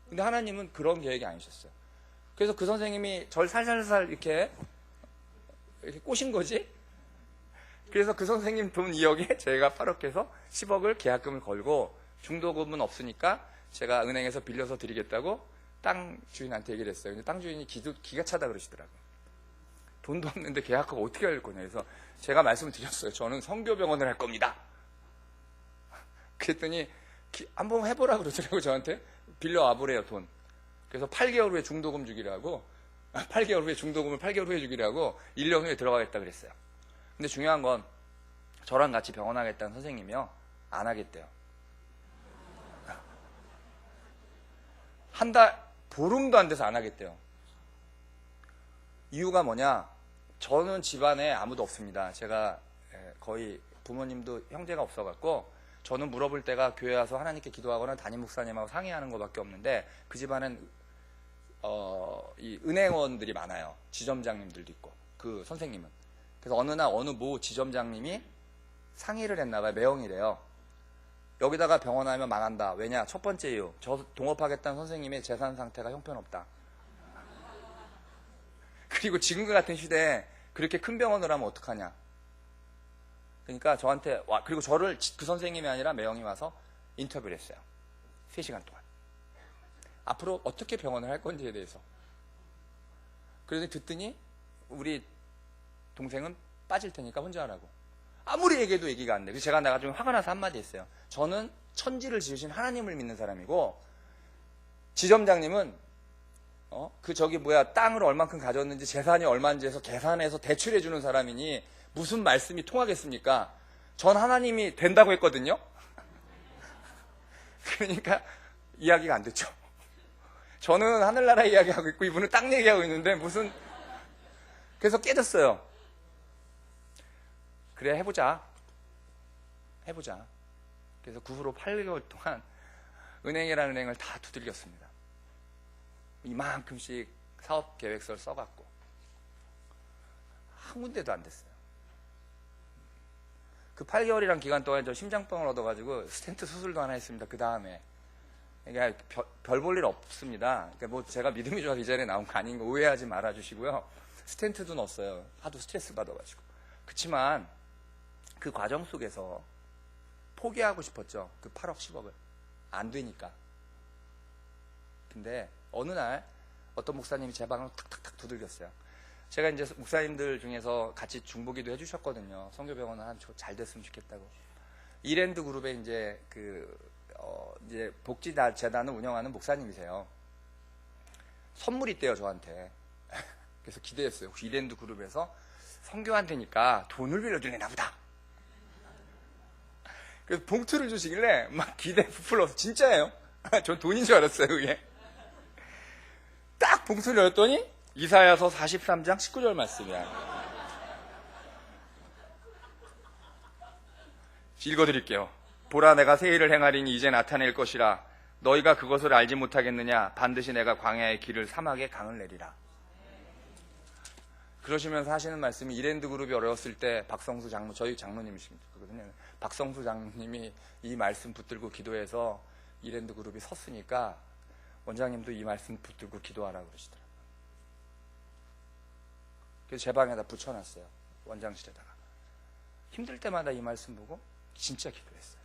근데 하나님은 그런 계획이 아니셨어요. 그래서 그 선생님이 절 살살살 이렇게 꼬신 거지. 그래서 그 선생님 돈 2억에 제가 8억 해서 10억을 계약금을 걸고 중도금은 없으니까 제가 은행에서 빌려서 드리겠다고 땅 주인한테 얘기를 했어요. 근데 땅 주인이 기가 차다 그러시더라고요. 돈도 없는데 계약하고 어떻게 할 거냐. 그래서 제가 말씀을 드렸어요. 저는 성교병원을 할 겁니다. 그랬더니 한번 해보라 그러더라고요. 저한테. 빌려 와보래요, 돈. 그래서 8개월 후에 중도금 주기라고 8개월 후에 중도금을 8개월 후에 주기라고 1년 후에 들어가겠다 그랬어요. 근데 중요한 건 저랑 같이 병원 하겠다는 선생님이요. 안 하겠대요. 한 달, 보름도 안 돼서 안 하겠대요. 이유가 뭐냐? 저는 집안에 아무도 없습니다. 제가 거의 부모님도 형제가 없어갖고 저는 물어볼 때가 교회 와서 하나님께 기도하거나 담임 목사님하고 상의하는 것밖에 없는데 그 집안은 이 은행원들이 많아요. 지점장님들도 있고 그 선생님은. 그래서 어느 날 어느 모 지점장님이 상의를 했나봐요. 매형이래요. 여기다가 병원 하면 망한다. 왜냐? 첫 번째 이유. 저 동업하겠다는 선생님의 재산 상태가 형편없다. 그리고 지금과 같은 시대에 그렇게 큰 병원을 하면 어떡하냐. 그러니까 저한테 와, 그리고 저를 그 선생님이 아니라 매형이 와서 인터뷰를 했어요. 3시간 동안. 앞으로 어떻게 병원을 할 건지에 대해서. 그래서 듣더니 우리 동생은 빠질 테니까 혼자 하라고. 아무리 얘기해도 얘기가 안 돼. 그래서 제가 나가 좀 화가 나서 한마디 했어요. 저는 천지를 지으신 하나님을 믿는 사람이고 지점장님은 땅을 얼만큼 가졌는지 재산이 얼마인지 해서 계산해서 대출해 주는 사람이니 무슨 말씀이 통하겠습니까? 전 하나님이 된다고 했거든요. 그러니까 이야기가 안 됐죠. 저는 하늘나라 이야기하고 있고 이분은 땅 얘기하고 있는데 무슨. 그래서 깨졌어요. 그래 해보자. 그래서 그 후로 8개월 동안 은행이라는 은행을 다 두들겼습니다. 이만큼씩 사업 계획서를 써갖고 한 군데도 안 됐어요. 그 8개월이란 기간 동안 저 심장병을 얻어가지고 스텐트 수술도 하나 했습니다. 그 다음에 그러니까 별 볼 일 없습니다. 그러니까 뭐 제가 믿음이 좋아서 이 자리에 나온 거 아닌 거 오해하지 말아주시고요. 스텐트도 넣었어요. 하도 스트레스 받아가지고. 그렇지만 그 과정 속에서 포기하고 싶었죠. 그 8억 10억을 안 되니까. 근데 어느 날 어떤 목사님이 제 방을 탁탁탁 두들겼어요. 제가 이제 목사님들 중에서 같이 중보기도 해주셨거든요. 성교병원은 잘 됐으면 좋겠다고. 이랜드 그룹에 이제 이제 복지재단을 운영하는 목사님이세요. 선물이 있대요, 저한테. 그래서 기대했어요. 혹시 이랜드 그룹에서 선교한테니까 돈을 빌려주려나 보다. 그래서 봉투를 주시길래 막 기대 부풀어서 진짜예요. 전 돈인 줄 알았어요, 그게. 딱 봉투를 열었더니 이사야서 43장 19절 말씀이야. 읽어드릴게요. 보라, 내가 새 일을 행하리니 이제 나타낼 것이라. 너희가 그것을 알지 못하겠느냐? 반드시 내가 광야의 길을 사막에 강을 내리라. 그러시면서 하시는 말씀이 이랜드 그룹이 어려웠을 때 박성수 장로, 저희 장로님이시거든요. 박성수 장로님이 이 말씀 붙들고 기도해서 이랜드 그룹이 섰으니까 원장님도 이 말씀 붙들고 기도하라고 그러시더라고요. 그래서 제 방에다 붙여놨어요. 원장실에다가. 힘들 때마다 이 말씀 보고 진짜 기도했어요.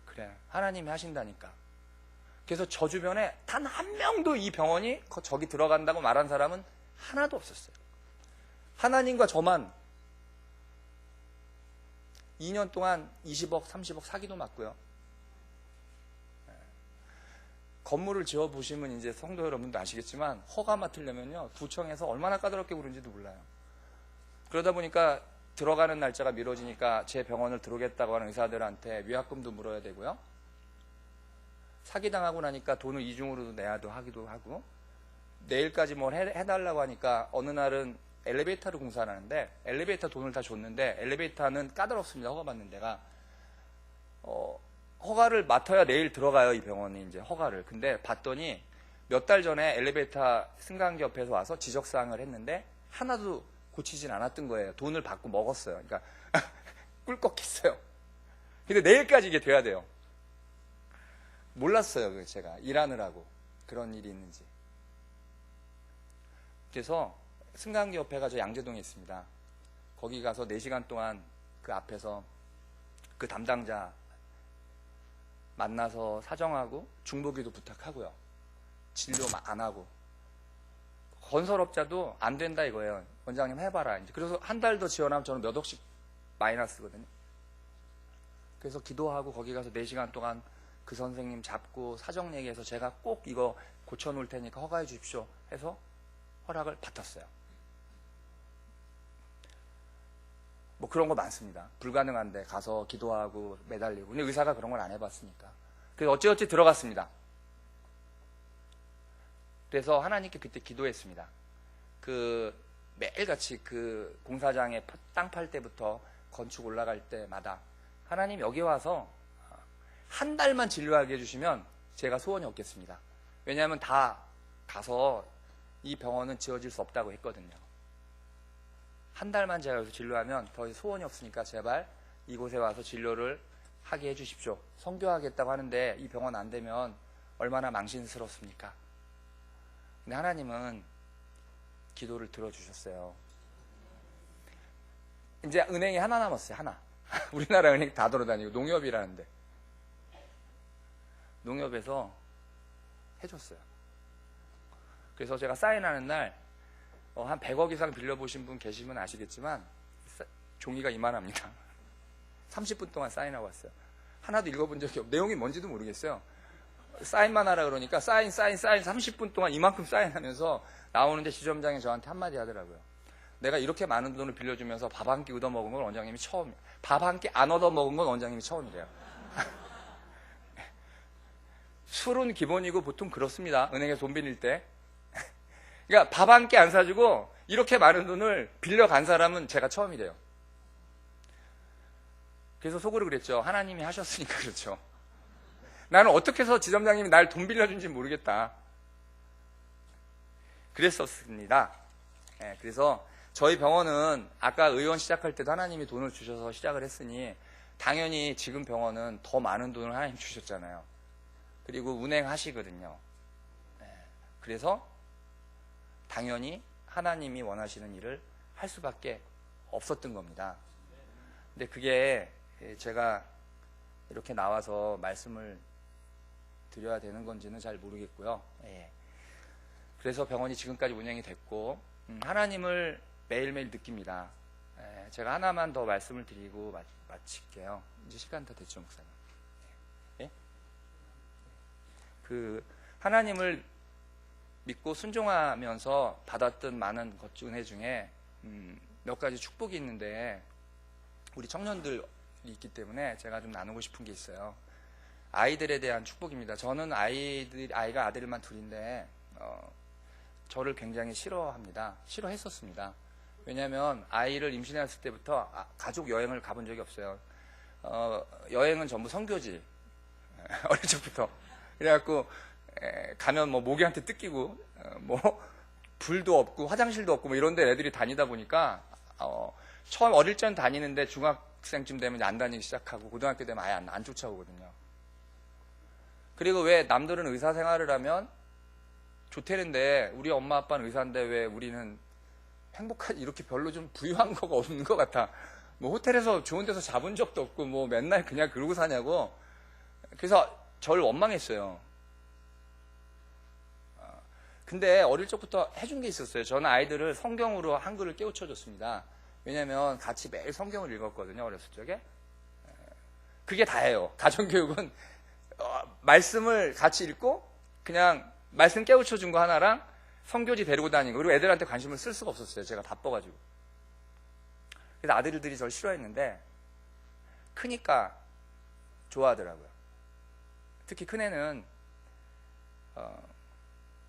그래, 하나님이 하신다니까. 그래서 저 주변에 단 한 명도 이 병원이 저기 들어간다고 말한 사람은 하나도 없었어요. 하나님과 저만 2년 동안 20억, 30억 사기도 맞고요. 건물을 지어보시면 이제 성도 여러분도 아시겠지만 허가 맡으려면요, 구청에서 얼마나 까다롭게 구는지도 몰라요. 그러다 보니까 들어가는 날짜가 미뤄지니까 제 병원을 들어오겠다고 하는 의사들한테 위약금도 물어야 되고요. 사기당하고 나니까 돈을 이중으로도 내야도 하기도 하고, 내일까지 뭘 해달라고 하니까 어느 날은 엘리베이터를 공사를 하는데 엘리베이터 돈을 다 줬는데 엘리베이터는 까다롭습니다. 허가 받는 데가. 허가를 맡아야 내일 들어가요, 이 병원이 이제 허가를. 근데 봤더니 몇 달 전에 엘리베이터 승강기 옆에서 와서 지적사항을 했는데 하나도 고치진 않았던 거예요. 돈을 받고 먹었어요. 그러니까 꿀꺽했어요. 근데 내일까지 이게 돼야 돼요. 몰랐어요, 제가 일하느라고 그런 일이 있는지. 그래서 승강기 옆에가 저 양재동에 있습니다. 거기 가서 4시간 동안 그 앞에서 그 담당자 만나서 사정하고 중보기도 부탁하고요. 진료 안 하고. 건설업자도 안 된다 이거예요. 원장님 해봐라. 이제 그래서 한 달 더 지원하면 저는 몇 억씩 마이너스거든요. 그래서 기도하고 거기 가서 4시간 동안 그 선생님 잡고 사정 얘기해서 제가 꼭 이거 고쳐놓을 테니까 허가해 주십시오 해서 허락을 받았어요. 뭐 그런 거 많습니다. 불가능한데 가서 기도하고 매달리고. 근데 의사가 그런 걸 안 해봤으니까. 그래서 어찌어찌 들어갔습니다. 그래서 하나님께 그때 기도했습니다. 매일같이 그 공사장에 땅 팔 때부터 건축 올라갈 때마다 하나님 여기 와서 한 달만 진료하게 해주시면 제가 소원이 없겠습니다. 왜냐하면 다 가서 이 병원은 지어질 수 없다고 했거든요. 한 달만 제가 여기서 진료하면 더 소원이 없으니까 제발 이곳에 와서 진료를 하게 해주십시오. 선교하겠다고 하는데 이 병원 안 되면 얼마나 망신스럽습니까? 근데 하나님은 기도를 들어주셨어요. 이제 은행이 하나 남았어요. 하나. 우리나라 은행 다 돌아다니고 농협이라는데 농협에서 해줬어요. 그래서 제가 사인하는 날 한 100억 이상 빌려보신 분 계시면 아시겠지만 종이가 이만합니다. 30분 동안 사인하고 왔어요. 하나도 읽어본 적이 없고 내용이 뭔지도 모르겠어요. 사인만 하라 그러니까 사인 30분 동안 이만큼 사인하면서 나오는데 지점장이 저한테 한마디 하더라고요. 내가 이렇게 많은 돈을 빌려주면서 밥 한 끼 얻어먹은 건 원장님이 처음이에요. 밥 한 끼 안 얻어먹은 건 원장님이 처음이래요. 술은 기본이고 보통 그렇습니다. 은행에 돈 빌릴 때. 그러니까 밥 한 끼 안 사주고 이렇게 많은 돈을 빌려간 사람은 제가 처음이래요. 그래서 속으로 그랬죠. 하나님이 하셨으니까 그렇죠. 나는 어떻게 해서 지점장님이 날 돈 빌려준지 모르겠다. 그랬었습니다. 네, 그래서 저희 병원은 아까 의원 시작할 때도 하나님이 돈을 주셔서 시작을 했으니 당연히 지금 병원은 더 많은 돈을 하나님 주셨잖아요. 그리고 운행하시거든요. 네, 그래서 당연히 하나님이 원하시는 일을 할 수밖에 없었던 겁니다. 근데 그게 제가 이렇게 나와서 말씀을 드려야 되는 건지는 잘 모르겠고요. 예. 그래서 병원이 지금까지 운영이 됐고 하나님을 매일매일 느낍니다. 예. 제가 하나만 더 말씀을 드리고 마칠게요. 이제 시간 다 됐죠, 목사님. 예? 그 하나님을 믿고 순종하면서 받았던 많은 은혜 중에 몇 가지 축복이 있는데 우리 청년들이 있기 때문에 제가 좀 나누고 싶은 게 있어요. 아이들에 대한 축복입니다. 저는 아이가 아들만 둘인데 저를 굉장히 싫어합니다. 싫어했었습니다. 왜냐하면 아이를 임신했을 때부터 가족 여행을 가본 적이 없어요. 여행은 전부 선교지. 어릴 적부터. 그래갖고 가면 뭐 모기한테 뜯기고 뭐 불도 없고 화장실도 없고 뭐 이런 데 애들이 다니다 보니까 처음 어릴 전 다니는데 중학생쯤 되면 안 다니기 시작하고 고등학교 되면 아예 안 쫓아오거든요. 그리고 왜 남들은 의사 생활을 하면 좋대는데 우리 엄마 아빠는 의사인데 왜 우리는 행복하지 이렇게 별로 좀 부유한 거가 없는 것 같아. 뭐 호텔에서 좋은 데서 자본 적도 없고 뭐 맨날 그냥 그러고 사냐고. 그래서 저를 원망했어요. 근데 어릴 적부터 해준 게 있었어요. 저는 아이들을 성경으로 한글을 깨우쳐줬습니다. 왜냐하면 같이 매일 성경을 읽었거든요. 어렸을 적에. 그게 다예요. 가정교육은 말씀을 같이 읽고 그냥 말씀 깨우쳐준 거 하나랑 성교지 데리고 다니고 그리고 애들한테 관심을 쓸 수가 없었어요. 제가 바빠가지고. 그래서 아들들이 저를 싫어했는데 크니까 좋아하더라고요. 특히 큰애는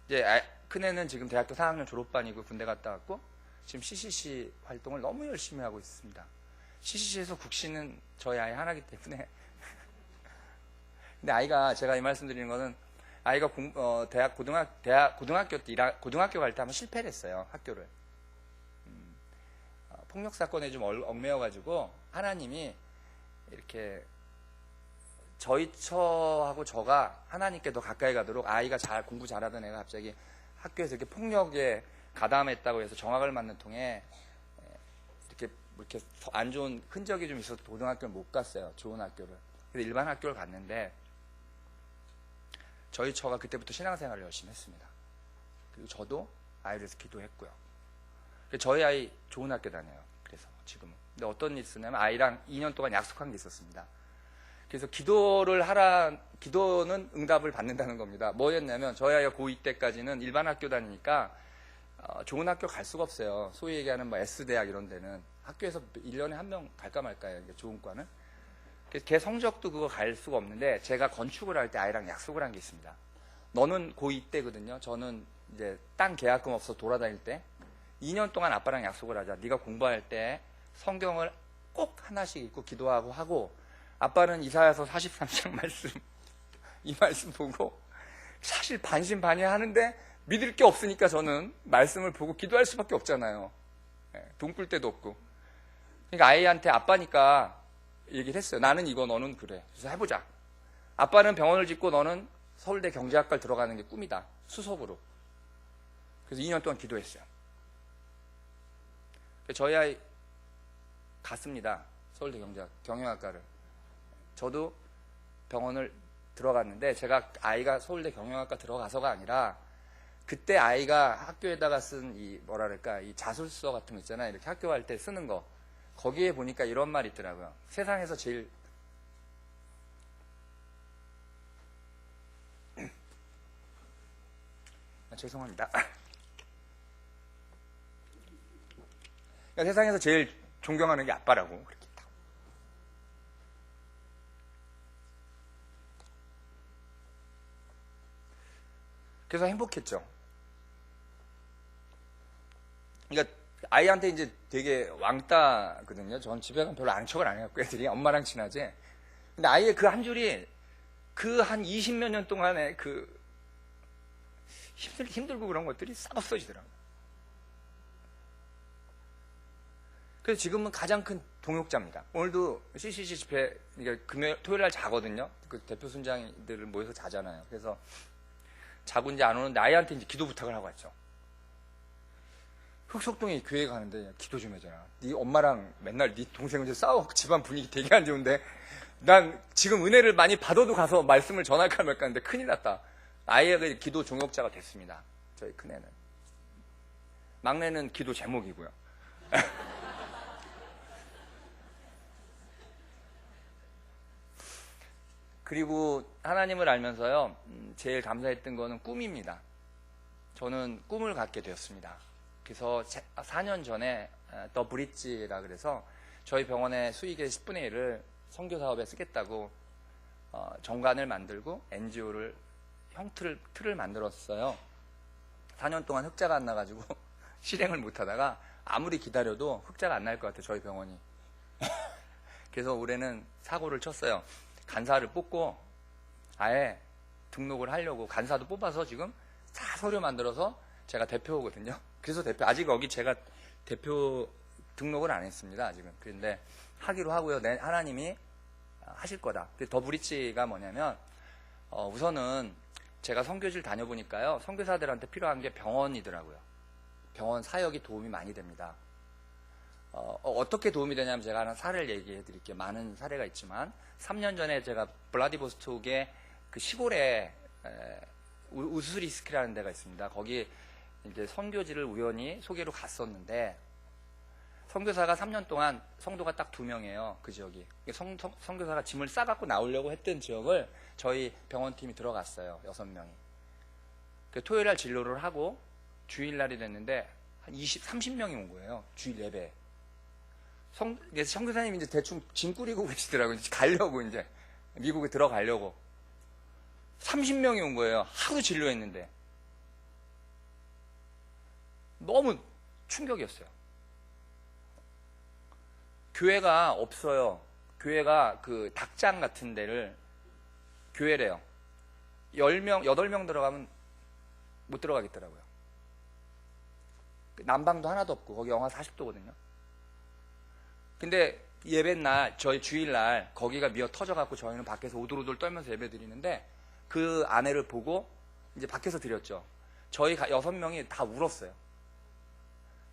이제 큰애는 지금 대학교 4학년 졸업반이고 군대 갔다 왔고 지금 CCC 활동을 너무 열심히 하고 있습니다. CCC에서 국시는 저희 아이 하나이기 때문에 근데 아이가 제가 이 말씀 드리는 거는 아이가 고등학교 갈 때 한번 실패를 했어요. 학교를. 폭력 사건에 좀 얽매여가지고 하나님이 이렇게 저희 처하고 저가 하나님께 더 가까이 가도록 아이가 공부 잘하던 애가 갑자기 학교에서 이렇게 폭력에 가담했다고 해서 정학을 맞는 통에 이렇게 안 좋은 흔적이 좀 있어서 고등학교를 못 갔어요. 좋은 학교를. 그래서 일반 학교를 갔는데 저희 처가 그때부터 신앙생활을 열심히 했습니다. 그리고 저도 아이를 위해서 기도했고요. 저희 아이 좋은 학교 다녀요. 그래서 지금은. 근데 어떤 일이 있었냐면 아이랑 2년 동안 약속한 게 있었습니다. 그래서 기도는 응답을 받는다는 겁니다. 뭐였냐면 저희 아이가 고2 때까지는 일반 학교 다니니까 좋은 학교 갈 수가 없어요. 소위 얘기하는 뭐 S대학 이런 데는 학교에서 1년에 한 명 갈까 말까요. 좋은 과는. 그래서 걔 성적도 그거 갈 수가 없는데 제가 건축을 할 때 아이랑 약속을 한 게 있습니다. 너는 고2 때거든요. 저는 이제 땅 계약금 없어서 돌아다닐 때 2년 동안 아빠랑 약속을 하자. 네가 공부할 때 성경을 꼭 하나씩 읽고 기도하고 하고, 아빠는 이사야서 43장 말씀 이 말씀 보고 사실 반신반의 하는데 믿을 게 없으니까 저는 말씀을 보고 기도할 수밖에 없잖아요. 돈 끌 데도 없고. 그러니까 아이한테 아빠니까 얘기를 했어요. 나는 이거, 너는 그래. 그래서 해보자. 아빠는 병원을 짓고 너는 서울대 경제학과를 들어가는 게 꿈이다. 수석으로. 그래서 2년 동안 기도했어요. 저희 아이 갔습니다. 서울대 경영학과를. 저도 병원을 들어갔는데, 제가 아이가 서울대 경영학과 들어가서가 아니라 그때 아이가 학교에다가 쓴 이 자술서 같은 거 있잖아요. 이렇게 학교 갈 때 쓰는 거. 거기에 보니까 이런 말이 있더라고요. 세상에서 제일 죄송합니다. 세상에서 제일 존경하는 게 아빠라고 그렇게 딱. 그래서 행복했죠. 그러니까 아이한테 이제 되게 왕따거든요. 전 집에 가면 별로 앙척을 안 해갖고 애들이 엄마랑 친하지. 근데 아이의 그 한 줄이 그 한 20몇 년 동안의 그 힘들고 그런 것들이 싹 없어지더라고요. 그래서 지금은 가장 큰 동역자입니다. 오늘도 CCC 집회, 그러니까 토요일 날 자거든요. 그 대표 순장들을 모여서 자잖아요. 그래서 자고 이제 안 오는데 아이한테 이제 기도 부탁을 하고 왔죠. 흑석동에 교회 가는데 기도 좀 해줘라. 네 엄마랑 맨날 네 동생은 싸워. 집안 분위기 되게 안 좋은데 난 지금 은혜를 많이 받아도 가서 말씀을 전할까 말까 하는데 큰일 났다. 아이가 기도 종역자가 됐습니다. 저희 큰애는. 막내는 기도 제목이고요. 그리고 하나님을 알면서요, 제일 감사했던 거는 꿈입니다. 저는 꿈을 갖게 되었습니다. 그래서 4년 전에 더 브릿지라 그래서 저희 병원의 수익의 10분의 1을 선교 사업에 쓰겠다고 정관을 만들고 NGO를 틀을 만들었어요. 4년 동안 흑자가 안 나가지고 실행을 못하다가 아무리 기다려도 흑자가 안 날 것 같아요. 저희 병원이. 그래서 올해는 사고를 쳤어요. 간사를 뽑고 아예 등록을 하려고. 간사도 뽑아서 지금 다 서류 만들어서 제가 대표거든요. 그래서 아직 여기 제가 대표 등록을 안 했습니다. 아직은. 그런데 하기로 하고요. 하나님이 하실 거다. 더 브릿지가 뭐냐면 우선은 제가 선교지를 다녀보니까요, 선교사들한테 필요한 게 병원이더라고요. 병원 사역이 도움이 많이 됩니다. 어떻게 도움이 되냐면 제가 하나 사례를 얘기해 드릴게요. 많은 사례가 있지만 3년 전에 제가 블라디보스톡의 그 시골에 우스리스크라는 데가 있습니다. 거기 이제 선교지를 우연히 소개로 갔었는데, 선교사가 3년 동안 성도가 딱 2명이에요. 그 지역이. 선교사가 짐을 싸갖고 나오려고 했던 지역을 저희 병원팀이 들어갔어요. 6명이. 토요일날 진료를 하고 주일날이 됐는데 한 30명이 온 거예요. 주일 예배. 선교사님이 이제 대충 짐 꾸리고 계시더라고요. 가려고 이제 미국에 들어가려고. 30명이 온 거예요. 하루 진료했는데. 너무 충격이었어요. 교회가 없어요. 교회가 그 닭장 같은 데를 교회래요. 10명, 8명 들어가면 못 들어가겠더라고요. 난방도 하나도 없고, 거기 영하 40도거든요. 근데 예배날, 저희 주일날 거기가 미어 터져갖고 저희는 밖에서 오돌오돌 떨면서 예배 드리는데, 그 아내를 보고 이제 밖에서 드렸죠. 저희 6명이 다 울었어요.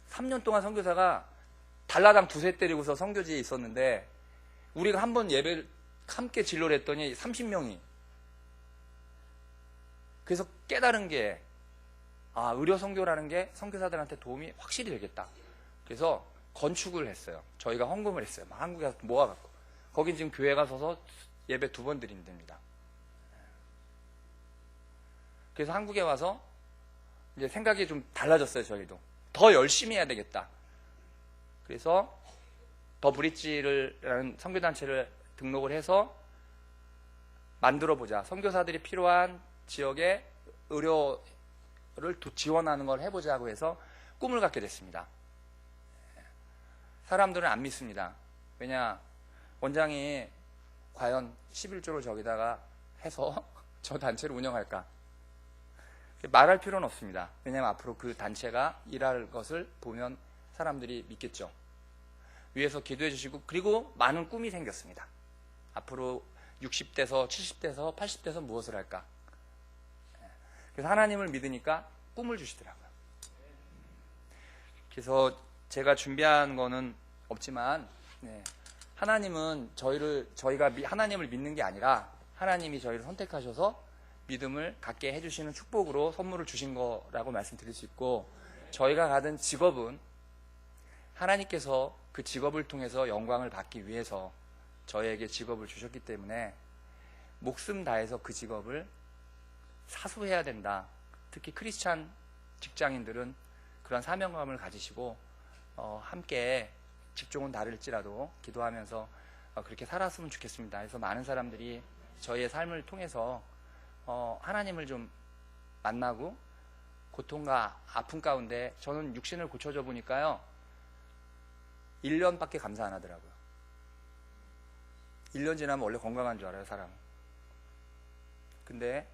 3년 동안 선교사가 달라당 2세 때리고서 선교지에 있었는데, 우리가 한 번 예배를 함께 진료를 했더니 30명이. 그래서 깨달은 게, 의료 선교라는 게 선교사들한테 도움이 확실히 되겠다. 그래서 건축을 했어요. 저희가 헌금을 했어요. 막 한국에 가서 모아갖고. 거긴 지금 교회가 서서 예배 2번 드리면 됩니다. 그래서 한국에 와서 이제 생각이 좀 달라졌어요. 저희도 더 열심히 해야 되겠다. 그래서 더 브릿지라는 선교단체를 등록을 해서 만들어보자. 선교사들이 필요한 지역에 의료를 지원하는 걸 해보자고 해서 꿈을 갖게 됐습니다. 사람들은 안 믿습니다. 왜냐, 원장이 과연 11조를 저기다가 해서 저 단체를 운영할까? 말할 필요는 없습니다. 왜냐하면 앞으로 그 단체가 일할 것을 보면 사람들이 믿겠죠. 위에서 기도해 주시고, 그리고 많은 꿈이 생겼습니다. 앞으로 60대서 70대서 80대서 무엇을 할까? 그래서 하나님을 믿으니까 꿈을 주시더라고요. 그래서 제가 준비한 거는 없지만, 하나님은 저희가 하나님을 믿는 게 아니라 하나님이 저희를 선택하셔서 믿음을 갖게 해주시는 축복으로 선물을 주신 거라고 말씀드릴 수 있고, 저희가 가진 직업은 하나님께서 그 직업을 통해서 영광을 받기 위해서 저희에게 직업을 주셨기 때문에 목숨 다해서 그 직업을 사수해야 된다. 특히 크리스찬 직장인들은 그런 사명감을 가지시고 함께 직종은 다를지라도 기도하면서 그렇게 살았으면 좋겠습니다. 그래서 많은 사람들이 저희의 삶을 통해서 하나님을 좀 만나고 고통과 아픔 가운데, 저는 육신을 고쳐져 보니까요 1년밖에 감사 안 하더라고요. 1년 지나면 원래 건강한 줄 알아요, 사람은. 근데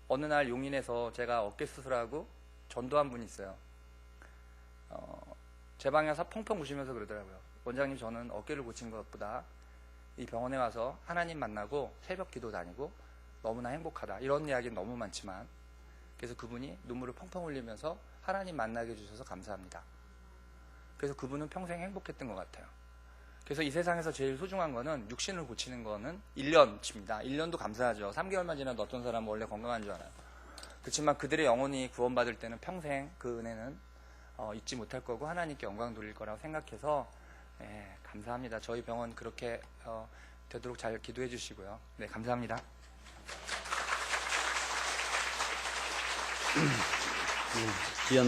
어느 날 용인에서 제가 어깨 수술하고 전도한 분이 있어요. 제 방에 와서 펑펑 우시면서 그러더라고요. 원장님, 저는 어깨를 고친 것보다 이 병원에 와서 하나님 만나고 새벽 기도 다니고 너무나 행복하다. 이런 이야기는 너무 많지만, 그래서 그분이 눈물을 펑펑 흘리면서 하나님 만나게 해주셔서 감사합니다. 그래서 그분은 평생 행복했던 것 같아요. 그래서 이 세상에서 제일 소중한 거는 육신을 고치는 거는 1년치입니다. 1년도 감사하죠. 3개월만 지나도 어떤 사람은 원래 건강한 줄 알아요. 그렇지만 그들의 영혼이 구원받을 때는 평생 그 은혜는 잊지 못할 거고 하나님께 영광 돌릴 거라고 생각해서 감사합니다. 저희 병원 그렇게 되도록 잘 기도해 주시고요. 네, 감사합니다. 지연